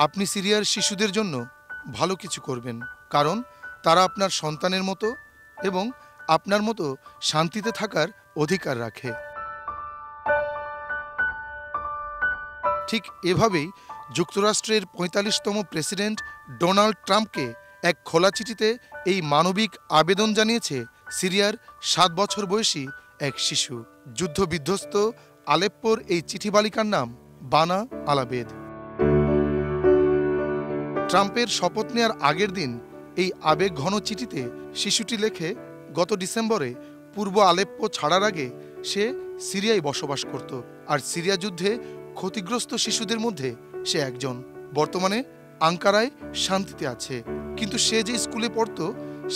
আপনি সিরিয়ার শিশুদের জন্য ভালো কিছু করবেন, কারণ তারা আপনার সন্তানের মতো এবং আপনার মতো শান্তিতে থাকার অধিকার রাখে। ঠিক এভাবেই যুক্তরাষ্ট্রের ৪৫তম প্রেসিডেন্ট ডোনাল্ড ট্রাম্পকে এক খোলা চিঠিতে এই মানবিক আবেদন জানিয়েছে সিরিয়ার ৭ বছর বয়সী এক শিশু। যুদ্ধবিধ্বস্ত আলেপ্পোর এই চিঠি বালিকার নাম বানা আলাবেদ। ট্রাম্পের শপথ নেয়ার আগের দিন এই আবেগঘন চিঠিতে শিশুটি লেখে, গত ডিসেম্বরে পূর্ব আলেপ্পো ছাড়ার আগে সে সিরিয়ায় বসবাস করত, আর সিরিয়া যুদ্ধে ক্ষতিগ্রস্ত শিশুদের মধ্যে সে একজন। বর্তমানে আঙ্কারায় শান্তিতে আছে, কিন্তু সে যে স্কুলে পড়তো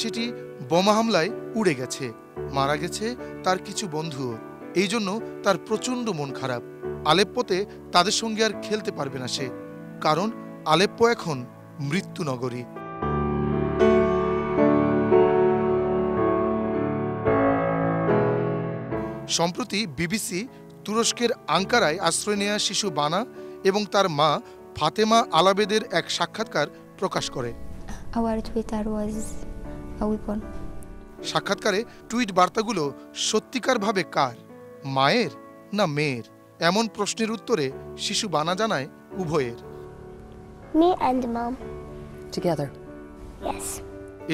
সেটি বোমা হামলায় উড়ে গেছে। মারা গেছে তার কিছু বন্ধুও। এই জন্য তার প্রচণ্ড মন খারাপ। আলেপ্পোতে তাদের সঙ্গে আর খেলতে পারবে না সে, কারণ আলেপ্পো এখন মৃত্যু নগরী। সম্প্রতি বিবিসি তুরস্কের আঙ্কারায় আশ্রয় নেওয়া শিশু বানা এবং তার মা ফাতেমা আলাবেদের এক সাক্ষাৎকার প্রকাশ করে। সাক্ষাৎকারে টুইট বার্তাগুলো সত্যিকারভাবে কার, মায়ের না মেয়ের, এমন প্রশ্নের উত্তরে শিশু বানা জানায় উভয়ের। Me and mom. Together. Yes.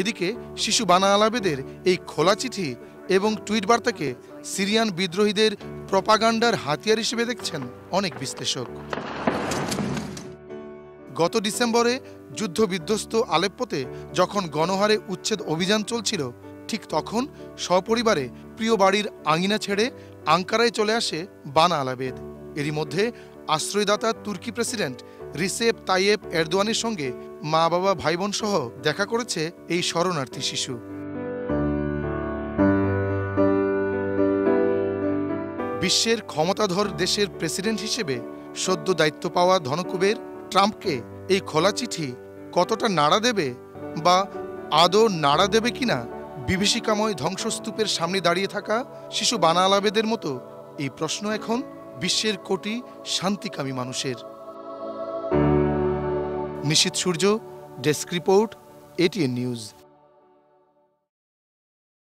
এদিকে শিশু বানা আলাবেদের এই খোলা চিঠি এবং টুইট বার্তাকে সিরিয়ান বিদ্রোহীদের প্রপাগান্ডার হাতিয়ার হিসেবে দেখছেন অনেক বিশ্লেষক। গত ডিসেম্বরে যুদ্ধবিধ্বস্ত আলেপ্পোতে যখন গণহারে উচ্ছেদ অভিযান চলছিল, ঠিক তখন সপরিবারে প্রিয় বাড়ির আঙিনা ছেড়ে আঙ্কারায় চলে আসে বানা আলাবেদ। এরই মধ্যে আশ্রয়দাতা তুর্কি প্রেসিডেন্ট রিসেপ তাইয়েপ এরদোয়ানের সঙ্গে মা বাবা ভাই বোন সহ দেখা করেছে এই শরণার্থী শিশু। বিশ্বের ক্ষমতাধর দেশের প্রেসিডেন্ট হিসেবে সদ্য দায়িত্ব পাওয়া ধনকুবের ট্রাম্পকে এই খোলা চিঠি কতটা নাড়া দেবে বা আদৌ নাড়া দেবে কিনা, বিভীষিকাময় ধ্বংসস্তূপের সামনে দাঁড়িয়ে থাকা শিশু বানা আলাবেদের মতো এই প্রশ্ন এখন বিশ্বের কোটি শান্তিকামী মানুষের। নিশীথ সূর্য, ডেস্ক রিপোর্ট, এটিএন নিউজ।